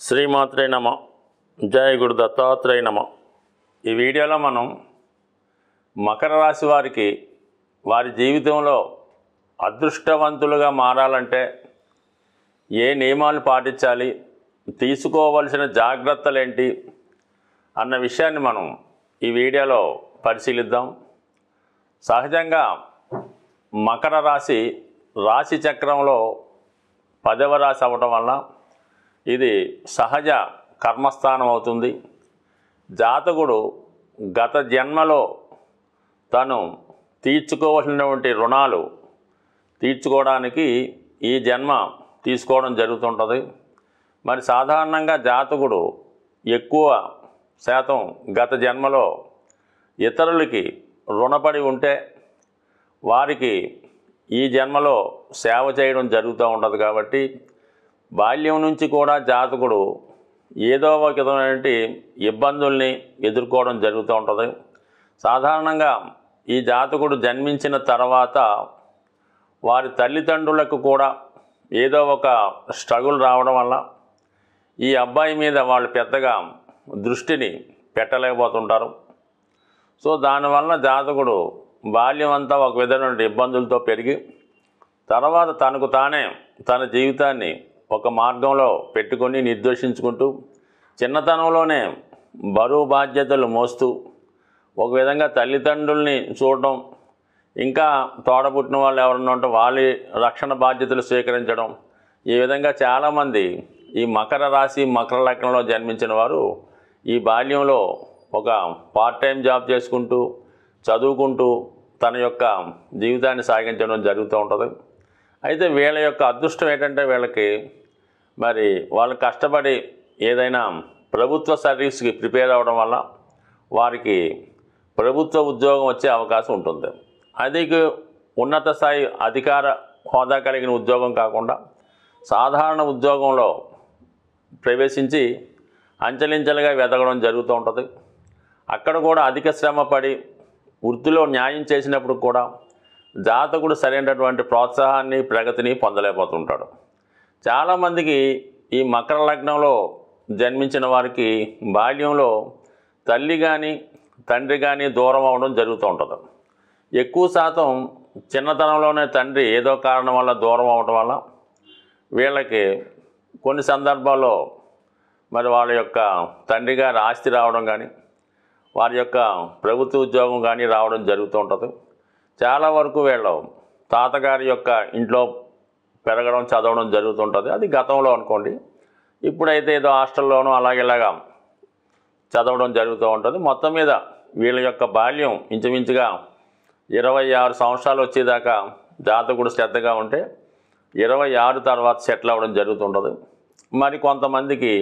శ్రీమాత్రే నమ. జయ గురు దత్తాత్రేయ నమ. ఈ వీడియోలో మనం మకర రాశి వారికి వారి జీవితంలో అదృష్టవంతులుగా మారాలంటే ఏ నియమాలు పాటించాలి, తీసుకోవలసిన జాగ్రత్తలు ఏంటి అన్న విషయాన్ని మనం ఈ వీడియోలో పరిశీలిద్దాం. సహజంగా మకర రాశి రాశి చక్రంలో 10వ రాశి అవ్వటం వల్ల ఇది సహజ కర్మస్థానం అవుతుంది. జాతకుడు గత జన్మలో తను తీర్చుకోవాల్సినటువంటి రుణాలు తీర్చుకోవడానికి ఈ జన్మ తీసుకోవడం జరుగుతుంటుంది. మరి సాధారణంగా జాతకుడు ఎక్కువ శాతం గత జన్మలో ఇతరులకి రుణపడి ఉంటే వారికి ఈ జన్మలో సేవ చేయడం జరుగుతూ ఉంటుంది. కాబట్టి బాల్యం నుంచి కూడా జాతకుడు ఏదో ఒక విధమైనటువంటి ఇబ్బందుల్ని ఎదుర్కోవడం జరుగుతూ ఉంటుంది. సాధారణంగా ఈ జాతకుడు జన్మించిన తర్వాత వారి తల్లిదండ్రులకు కూడా ఏదో ఒక స్ట్రగుల్ రావడం వల్ల ఈ అబ్బాయి మీద వాళ్ళు పెద్దగా దృష్టిని పెట్టలేకపోతుంటారు. సో దానివల్ల జాతకుడు బాల్యం అంతా ఒక విధమైన ఇబ్బందులతో పెరిగి తర్వాత తనకు తానే తన జీవితాన్ని ఒక మార్గంలో పెట్టుకొని నిర్దేశించుకుంటూ చిన్నతనంలోనే బరువు బాధ్యతలు మోస్తూ ఒక విధంగా తల్లిదండ్రుల్ని చూడడం, ఇంకా తోడబుట్టిన వాళ్ళు ఎవరన్నా ఉంటే వాళ్ళ రక్షణ బాధ్యతలు స్వీకరించడం, ఈ విధంగా చాలామంది ఈ మకర రాశి మకర లగ్నంలో జన్మించిన వారు ఈ బాల్యంలో ఒక పార్ట్ టైం జాబ్ చేసుకుంటూ చదువుకుంటూ తన యొక్క జీవితాన్ని సాగించడం జరుగుతూ ఉంటుంది. అయితే వీళ్ళ యొక్క అదృష్టం ఏంటంటే వీళ్ళకి మరి వాళ్ళు కష్టపడి ఏదైనా ప్రభుత్వ సర్వీస్కి ప్రిపేర్ అవ్వడం వల్ల వారికి ప్రభుత్వ ఉద్యోగం వచ్చే అవకాశం ఉంటుంది. అది ఉన్నత స్థాయి అధికార హోదా కలిగిన ఉద్యోగం కాకుండా సాధారణ ఉద్యోగంలో ప్రవేశించి అంచెలించెలుగా వెదగడం జరుగుతూ ఉంటుంది. అక్కడ కూడా అధిక శ్రమ పడి వృత్తిలో న్యాయం చేసినప్పుడు కూడా జాతకుడు సరైనటువంటి ప్రోత్సాహాన్ని ప్రగతిని పొందలేకపోతుంటాడు. చాలామందికి ఈ మకర లగ్నంలో జన్మించిన వారికి బాల్యంలో తల్లి కానీ తండ్రి కానీ దూరం అవడం జరుగుతూ ఉంటుంది. ఎక్కువ శాతం చిన్నతనంలోనే తండ్రి ఏదో కారణం వల్ల దూరం అవడం వల్ల వీళ్ళకి కొన్ని సందర్భాల్లో మరి వాళ్ళ యొక్క తండ్రి గారి ఆస్తి రావడం కానీ వారి యొక్క ప్రభుత్వ ఉద్యోగం కానీ రావడం జరుగుతూ ఉంటుంది. చాలా వరకు వీళ్ళు తాతగారి యొక్క ఇంట్లో పెరగడం చదవడం జరుగుతుంటుంది. అది గతంలో అనుకోండి. ఇప్పుడైతే ఏదో హాస్టల్లోనూ అలాగేలాగా చదవడం జరుగుతూ ఉంటుంది. మొత్తం మీద వీళ్ళ యొక్క బాల్యం ఇంచుమించుగా 26 సంవత్సరాలు వచ్చేదాకా జాతకుడు శ్రద్ధగా ఉంటే 26 తర్వాత సెటిల్ అవ్వడం జరుగుతుంటుంది. మరి కొంతమందికి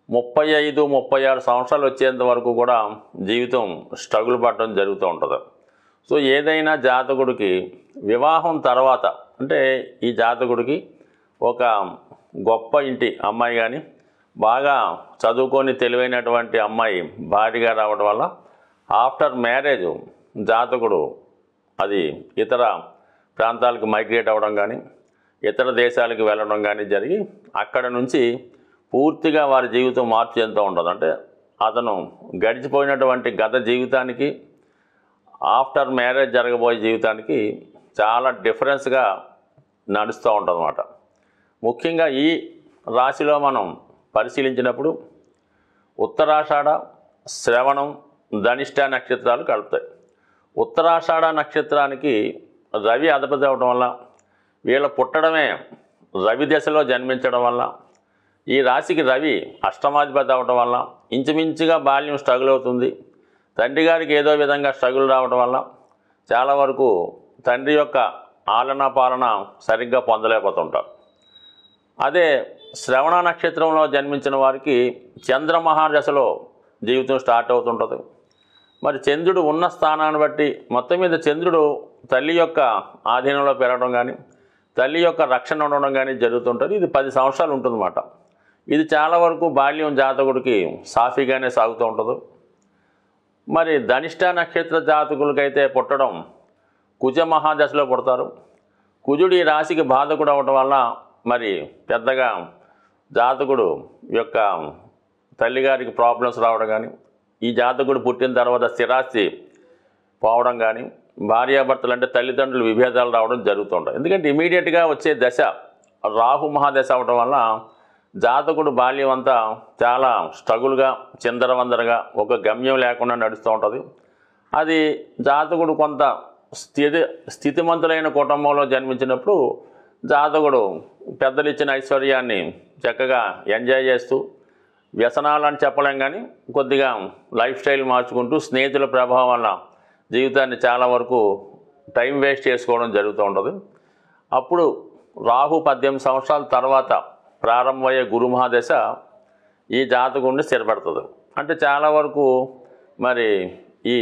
35, 36 సంవత్సరాలు వచ్చేంత వరకు కూడా జీవితం స్ట్రగుల్ పడడం జరుగుతూ ఉంటుంది. సో ఏదైనా జాతకుడికి వివాహం తర్వాత అంటే ఈ జాతకుడికి ఒక గొప్ప ఇంటి అమ్మాయి కానీ బాగా చదువుకొని తెలివైనటువంటి అమ్మాయి భార్యగా రావడం వల్ల ఆఫ్టర్ మ్యారేజ్ జాతకుడు అది ఇతర ప్రాంతాలకు మైగ్రేట్ అవ్వడం కానీ ఇతర దేశాలకు వెళ్ళడం కానీ జరిగి అక్కడ నుంచి పూర్తిగా వారి జీవితం మార్పు చెందుతూ ఉంటుంది. అంటే అతను గడిచిపోయినటువంటి గత జీవితానికి ఆఫ్టర్ మ్యారేజ్ జరగబోయే జీవితానికి చాలా డిఫరెన్స్గా నడుస్తూ ఉంటుంది అన్నమాట. ముఖ్యంగా ఈ రాశిలో మనం పరిశీలించినప్పుడు ఉత్తరాషాఢ, శ్రవణం, ధనిష్ట నక్షత్రాలు కలుపుతాయి. ఉత్తరాషాఢ నక్షత్రానికి రవి అధిపతి అవడం వల్ల వీళ్ళ పుట్టడమే రవి దశలో జన్మించడం వల్ల ఈ రాశికి రవి అష్టమాధిపతి అవడం వల్ల ఇంచుమించుగా బాల్యం స్ట్రగుల్ అవుతుంది. తండ్రి గారికి ఏదో విధంగా స్ట్రగుల్ రావడం వల్ల చాలా వరకు తండ్రి యొక్క ఆలన పాలన సరిగ్గా పొందలేకపోతుంటారు. అదే శ్రవణ నక్షత్రంలో జన్మించిన వారికి చంద్రమహాదశలో జీవితం స్టార్ట్ అవుతుంటుంది. మరి చంద్రుడు ఉన్న స్థానాన్ని బట్టి మొత్తం మీద చంద్రుడు తల్లి యొక్క ఆధీనంలో పెరగడం కానీ తల్లి యొక్క రక్షణ ఉండడం కానీ జరుగుతుంటుంది. ఇది 10 సంవత్సరాలు ఉంటుందన్నమాట. ఇది చాలా వరకు బాల్యం జాతకుడికి సాఫీగానే సాగుతూ ఉంటుంది. మరి ధనిష్ట నక్షత్ర జాతకులకైతే పుట్టడం కుజ మహాదశలో పుడతారు. కుజుడు ఈ రాశికి బాధకుడు అవ్వడం వల్ల మరి పెద్దగా జాతకుడు యొక్క తల్లిగారికి ప్రాబ్లమ్స్ రావడం కానీ, ఈ జాతకుడు పుట్టిన తర్వాత స్థిరాస్తి పోవడం కానీ, భార్యాభర్తలు అంటే తల్లిదండ్రులు విభేదాలు రావడం జరుగుతుంటాయి. ఎందుకంటే ఇమీడియట్గా వచ్చే దశ రాహు మహాదశ అవడం వల్ల జాతకుడు బాల్యం అంతా చాలా స్ట్రగుల్గా, చిందరవందరగా, ఒక గమ్యం లేకుండా నడుస్తూ ఉంటుంది. అది జాతకుడు కొంత స్థితిమంతులైన కుటుంబంలో జన్మించినప్పుడు జాతకుడు పెద్దలు ఇచ్చిన ఐశ్వర్యాన్ని చక్కగా ఎంజాయ్ చేస్తూ, వ్యసనాలని చెప్పలేం కానీ కొద్దిగా లైఫ్ స్టైల్ మార్చుకుంటూ, స్నేహితుల ప్రభావం వల్ల జీవితాన్ని చాలా వరకు టైం వేస్ట్ చేసుకోవడం జరుగుతూ ఉంటుంది. అప్పుడు రాహు 18 సంవత్సరాల తర్వాత ప్రారంభమయ్యే గురు మహాదశ ఈ జాతకుడిని స్థిరపడుతుంది. అంటే చాలా వరకు మరి ఈ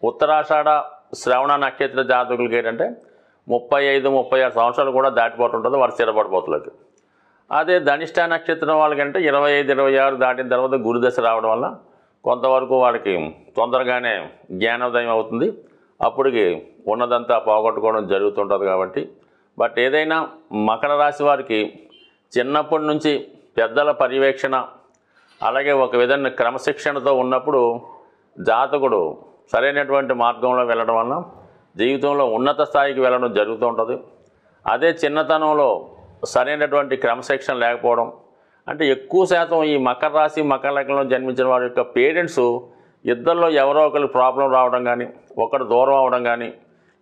ఉత్తరాషాఢ శ్రవణ నక్షత్ర జాతకులకి ఏంటంటే 35-36 సంవత్సరాలు కూడా దాటిపోతుంటుంది వారు స్థిరపడిపోతులకి. అదే ధనిష్ట నక్షత్రం వాళ్ళకంటే 25-26 దాటిన తర్వాత గురుదశ రావడం వల్ల కొంతవరకు వాళ్ళకి తొందరగానే జ్ఞానోదయం అవుతుంది. అప్పటికి ఉన్నదంతా పోగొట్టుకోవడం జరుగుతుంటుంది. కాబట్టి బట్ ఏదైనా మకర రాశి వారికి చిన్నప్పటి నుంచి పెద్దల పర్యవేక్షణ, అలాగే ఒక విధంగా క్రమశిక్షణతో ఉన్నప్పుడు జాతకుడు సరైనటువంటి మార్గంలో వెళ్ళడం వల్ల జీవితంలో ఉన్నత స్థాయికి వెళ్ళడం జరుగుతూ ఉంటుంది. అదే చిన్నతనంలో సరైనటువంటి క్రమశిక్షణ లేకపోవడం అంటే ఎక్కువ శాతం ఈ మకర రాశి మకర లగ్నంలో జన్మించిన వారి యొక్క పేరెంట్స్ ఇద్దరిలో ఎవరో ఒకరికి ప్రాబ్లం రావడం కానీ, ఒకరు దూరం అవడం కానీ,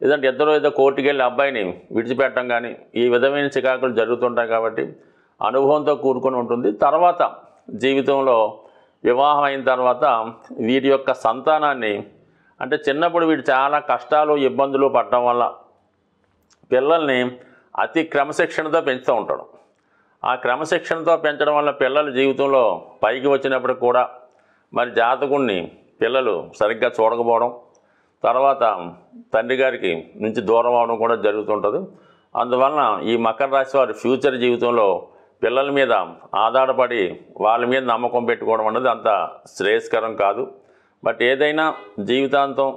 లేదంటే ఇద్దరు ఏదో కోర్టుకి వెళ్ళి అబ్బాయిని విడిచిపెట్టడం కానీ, ఈ విధమైన చికాకులు జరుగుతుంటాయి. కాబట్టి అనుభవంతో కూడుకొని ఉంటుంది. తర్వాత జీవితంలో వివాహం అయిన తర్వాత వీరి యొక్క సంతానాన్ని అంటే చిన్నప్పుడు వీడు చాలా కష్టాలు ఇబ్బందులు పడటం వల్ల పిల్లల్ని అతి క్రమశిక్షణతో పెంచుతూ ఉంటాడు. ఆ క్రమశిక్షణతో పెంచడం వల్ల పిల్లల జీవితంలో పైకి వచ్చినప్పుడు కూడా మరి జాతకుడిని పిల్లలు సరిగ్గా చూడకపోవడం, తర్వాత తండ్రి గారికి నుంచి దూరం అవడం కూడా జరుగుతుంటుంది. అందువలన ఈ మకర రాశి వారి ఫ్యూచర్ జీవితంలో పిల్లల మీద ఆధారపడి వాళ్ళ మీద నమ్మకం పెట్టుకోవడం అనేది అంత శ్రేయస్కరం కాదు. బట్ ఏదైనా జీవితాంతం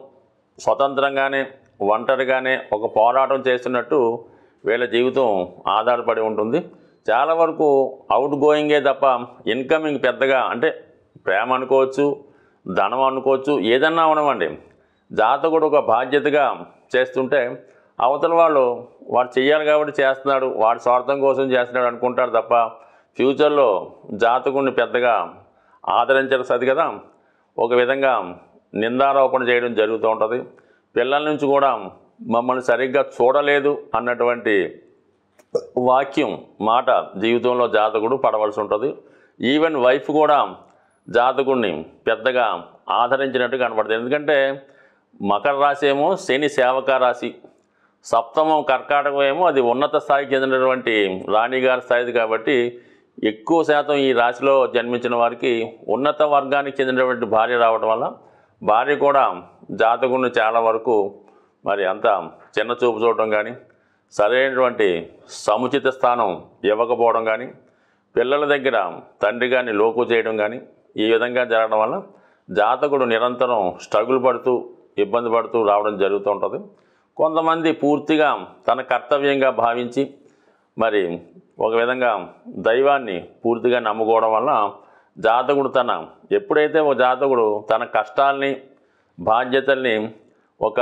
స్వతంత్రంగానే ఒంటరిగానే ఒక పోరాటం చేస్తున్నట్టు వీళ్ళ జీవితం ఆధారపడి ఉంటుంది. చాలా వరకు అవుట్ గోయింగే తప్ప ఇన్కమింగ్ పెద్దగా అంటే ప్రేమ అనుకోవచ్చు, ధనం అనుకోవచ్చు, ఏదన్నా అవనమండి. జాతకుడు ఒక బాధ్యతగా చేస్తుంటే అవతల వాడు చేయాలి కాబట్టి చేస్తున్నాడు, వాడి స్వార్థం కోసం చేస్తున్నాడు అనుకుంటాడు తప్ప ఫ్యూచర్లో జాతకుడిని పెద్దగా ఆదరించరు సది కదా. ఒక విధంగా నిందారోపణ చేయడం జరుగుతూ ఉంటుంది. పిల్లల నుంచి కూడా మమ్మల్ని సరిగ్గా చూడలేదు అన్నటువంటి వాక్యం మాట జీవితంలో జాతకుడు పడవలసి ఉంటుంది. ఈవెన్ వైఫ్ కూడా జాతకుడిని పెద్దగా ఆదరించినట్టు కనపడుతుంది. ఎందుకంటే మకర రాశి ఏమో శని సేవక రాశి, సప్తమం కర్కాటకం ఏమో అది ఉన్నత స్థాయికి చెందినటువంటి రాణిగారి స్థాయిది. కాబట్టి ఎక్కువ శాతం ఈ రాశిలో జన్మించిన వారికి ఉన్నత వర్గానికి చెందినటువంటి భార్య రావడం వల్ల భార్య కూడా జాతకుడిని చాలా వరకు మరి అంత చిన్న చూపు చూడటం కానీ, సరైనటువంటి సముచిత స్థానం ఇవ్వకపోవడం కానీ, పిల్లల దగ్గర తండ్రి గారిని లోకు చేయడం కానీ ఈ విధంగా జరగడం వల్ల జాతకుడు నిరంతరం స్ట్రగుల్ పడుతూ ఇబ్బంది పడుతూ రావడం జరుగుతూ ఉంటుంది. కొంతమంది పూర్తిగా తన కర్తవ్యంగా భావించి మరి ఒక విధంగా దైవాన్ని పూర్తిగా నమ్ముకోవడం వల్ల జాతకుడు ఎప్పుడైతే ఒక జాతకుడు తన కష్టాల్ని బాధ్యతల్ని ఒక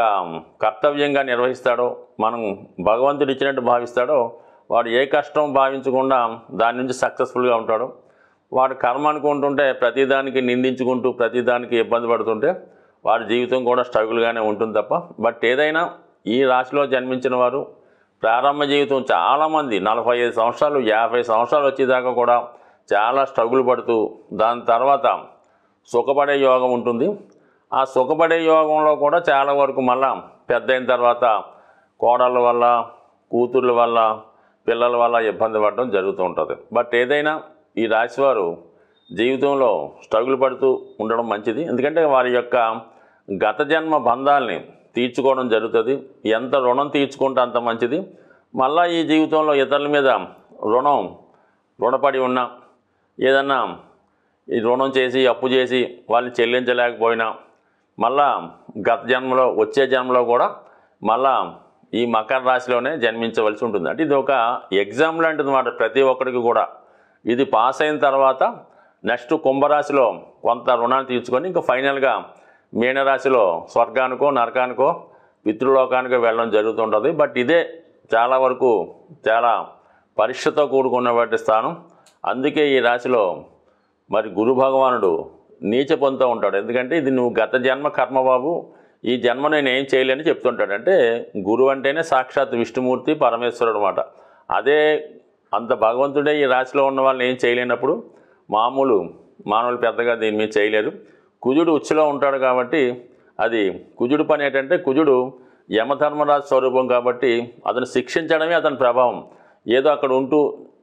కర్తవ్యంగా నిర్వహిస్తాడో, మనం భగవంతుడు ఇచ్చినట్టు భావిస్తాడో, వాడు ఏ కష్టం భావించకుండా దాని నుంచి సక్సెస్ఫుల్గా ఉంటాడు. వాడు కర్మ అనుకుంటుంటే ప్రతిదానికి నిందించుకుంటూ ప్రతిదానికి ఇబ్బంది పడుతుంటే వాడి జీవితం కూడా స్ట్రగుల్గానే ఉంటుంది తప్ప. బట్ ఏదైనా ఈ రాశిలో జన్మించిన వారు ప్రారంభ జీవితం చాలామంది 45 సంవత్సరాలు 50 సంవత్సరాలు వచ్చేదాకా కూడా చాలా స్ట్రగుల్ పడుతూ దాని తర్వాత సుఖపడే యోగం ఉంటుంది. ఆ సుఖపడే యోగంలో కూడా చాలా వరకు మళ్ళా పెద్ద అయిన తర్వాత కోడళ్ళ వల్ల, కూతుర్ల వల్ల, పిల్లల వల్ల ఇబ్బంది పడడం జరుగుతూ ఉంటుంది. బట్ ఏదైనా ఈ రాశివారు జీవితంలో స్ట్రగుల్ పడుతూ ఉండడం మంచిది. ఎందుకంటే వారి యొక్క గత జన్మ బంధాలని తీర్చుకోవడం జరుగుతుంది. ఎంత రుణం తీర్చుకుంటే అంత మంచిది. మళ్ళీ ఈ జీవితంలో ఇతరుల మీద రుణపడి ఉన్నా, ఏదన్నా ఈ రుణం చేసి అప్పు చేసి వాళ్ళని చెల్లించలేకపోయినా మళ్ళా గత జన్మలో వచ్చే జన్మలో కూడా మళ్ళా ఈ మకర రాశిలోనే జన్మించవలసి ఉంటుంది. అంటే ఇది ఒక ఎగ్జామ్ లాంటిది మాట ప్రతి ఒక్కరికి కూడా. ఇది పాస్ అయిన తర్వాత నెక్స్ట్ కుంభరాశిలో కొంత రుణాన్ని తీర్చుకొని ఇంకా ఫైనల్గా మీనరాశిలో స్వర్గానికో నరకానికో పితృలోకానికో వెళ్ళడం జరుగుతుంటుంది. బట్ ఇదే చాలా వరకు చాలా పరీక్షతో కూడుకున్నటువంటి స్థానం. అందుకే ఈ రాశిలో మరి గురు భగవానుడు నీచ పొందుతూ ఉంటాడు. ఎందుకంటే ఇది నువ్వు గత జన్మ కర్మ బాబు, ఈ జన్మ నేను ఏం చేయలేని చెప్తుంటాడు. అంటే గురువు అంటేనే సాక్షాత్ విష్ణుమూర్తి పరమేశ్వరుడు అన్నమాట. అదే అంత భగవంతుడే ఈ రాశిలో ఉన్న వాళ్ళని ఏం చేయలేనప్పుడు మానవులు పెద్దగా దీని మీద చేయలేరు. కుజుడు ఉచ్చులో ఉంటాడు కాబట్టి అది కుజుడు పని ఏంటంటే కుజుడు యమధర్మరాజు స్వరూపం కాబట్టి అతను శిక్షించడమే అతని ప్రభావం. ఏదో అక్కడ ఉంటూ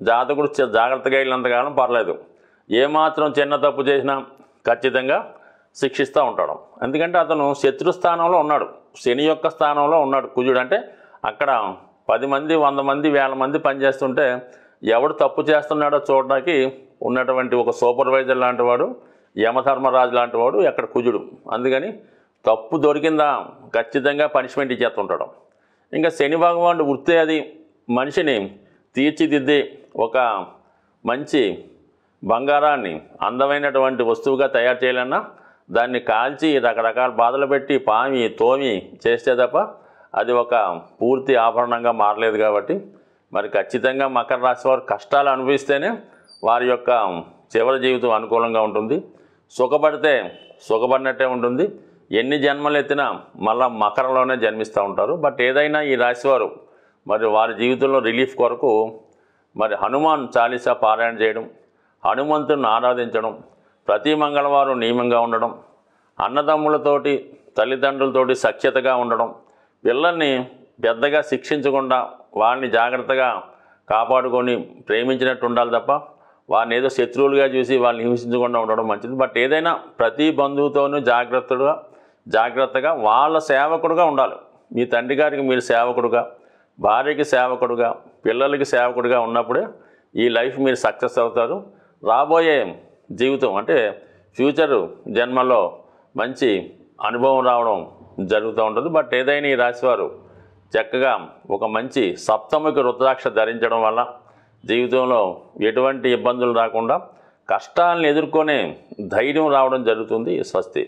జాతకుడు జాగ్రత్తగా వెళ్ళినంతకాలం పర్లేదు, ఏమాత్రం చిన్న తప్పు చేసినా ఖచ్చితంగా శిక్షిస్తూ ఉంటాడు. ఎందుకంటే అతను శత్రుస్థానంలో ఉన్నాడు, శని యొక్క స్థానంలో ఉన్నాడు కుజుడు. అంటే అక్కడ 10 మంది 100 మంది 1000 మంది పనిచేస్తుంటే ఎవడు తప్పు చేస్తున్నాడో చూడడానికి ఉన్నటువంటి ఒక సూపర్వైజర్ లాంటి వాడు, యమధర్మరాజు లాంటి వాడు అక్కడ కుజుడు. అందుకని తప్పు దొరికిందా ఖచ్చితంగా పనిష్మెంట్ ఇచ్చేస్తుంటాడు. ఇంకా శని భగవానుడు వృత్తే అది మనిషిని తీర్చిదిద్ది ఒక మంచి బంగారాన్ని అందమైనటువంటి వస్తువుగా తయారు చేయాలన్నా దాన్ని కాల్చి రకరకాల బాధలు పెట్టి పామి తోమి చేస్తే తప్ప అది ఒక పూర్తి ఆభరణంగా మారలేదు. కాబట్టి మరి ఖచ్చితంగా మకర రాశి వారు కష్టాలు అనుభవిస్తేనే వారి యొక్క చివరి జీవితం అనుకూలంగా ఉంటుంది. సుఖపడితే సుఖపడినట్టే ఉంటుంది. ఎన్ని జన్మలు ఎత్తినా మళ్ళా మకరంలోనే జన్మిస్తూ ఉంటారు. బట్ ఏదైనా ఈ రాశివారు మరి వారి జీవితంలో రిలీఫ్ కొరకు మరి హనుమాన్ చాలీసా పారాయణ చేయడం, హనుమంతుని ఆరాధించడం, ప్రతి మంగళవారం నియమంగా ఉండడం, అన్నదమ్ములతోటి తల్లిదండ్రులతోటి సఖ్యతగా ఉండడం, పిల్లల్ని పెద్దగా శిక్షించకుండా వారిని జాగ్రత్తగా కాపాడుకొని ప్రేమించినట్టు ఉండాలి తప్ప వారిని ఏదో శత్రువులుగా చూసి వాళ్ళని హింసించకుండా ఉండడం మంచిది. బట్ ఏదైనా ప్రతి బంధువుతోనూ జాగ్రత్తగా వాళ్ళ సేవకుడుగా ఉండాలి. మీ తండ్రి గారికి మీరు సేవకుడుగా, భార్యకి సేవకుడుగా, పిల్లలకి సేవకుడుగా ఉన్నప్పుడే ఈ లైఫ్ మీరు సక్సెస్ అవుతారు. రాబోయే జీవితం అంటే ఫ్యూచర్ జన్మలో మంచి అనుభవం రావడం జరుగుతూ ఉంటుంది. బట్ ఏదైనా ఈ రాశివారు చక్కగా ఒక మంచి సప్తమికి రుద్రాక్ష ధరించడం వల్ల జీవితంలో ఎటువంటి ఇబ్బందులు రాకుండా కష్టాలను ఎదుర్కొనే ధైర్యం రావడం జరుగుతుంది. స్వస్తి.